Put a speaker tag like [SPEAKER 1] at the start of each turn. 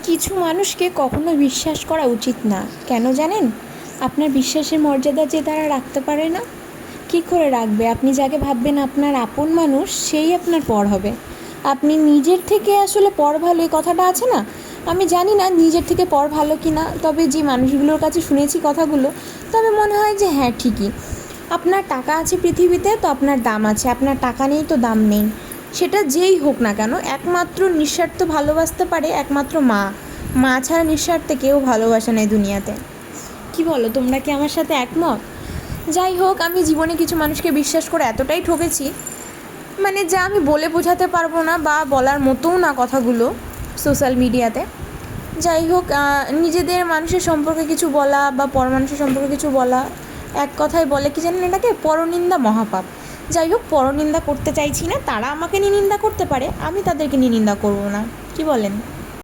[SPEAKER 1] কিছু মানুষকে কখনো বিশ্বাস করা উচিত না। কেন জানেন? আপনার বিশ্বাসের মর্যাদা যে তারা রাখতে পারে না, কী করে রাখবে? আপনি যাকে ভাববেন আপনার আপন মানুষ, সেই আপনার পর হবে। আপনি নিজের থেকে আসলে পর ভালো, এই কথাটা আছে না? আমি জানি না নিজের থেকে পর ভালো কি না, তবে যে মানুষগুলোর কাছে শুনেছি কথাগুলো, তবে মনে হয় যে হ্যাঁ, ঠিকই। আপনার টাকা আছে পৃথিবীতে, তো আপনার দাম আছে। আপনার টাকা নেই তো দাম নেই। সেটা যেই হোক না কেন, একমাত্র নিঃস্বার্থ ভালোবাসতে পারে একমাত্র মা। মা ছাড়া নিঃস্বার্থে কেউ ভালোবাসে না এই দুনিয়াতে। কি বলো, তোমরা কি আমার সাথে একমত? যাই হোক, আমি জীবনে কিছু মানুষকে বিশ্বাস করে এতটাই ঠকেছি, মানে যা আমি বলে বোঝাতে পারবো না, বা বলার মতোও না কথাগুলো সোশ্যাল মিডিয়াতে। যাই হোক, নিজেদের মানুষের সম্পর্কে কিছু বলা বা পর মানুষের সম্পর্কে কিছু বলা, এক কথায় বলে কি জানেন এটাকে? পরনিন্দা মহাপাপ। যাই হোক, পরনিন্দা করতে চাইছি না। তারা আমাকে নিয়ে নিন্দা করতে পারে, আমি তাদেরকে নিয়ে নিন্দা করবো না। কি বলেন?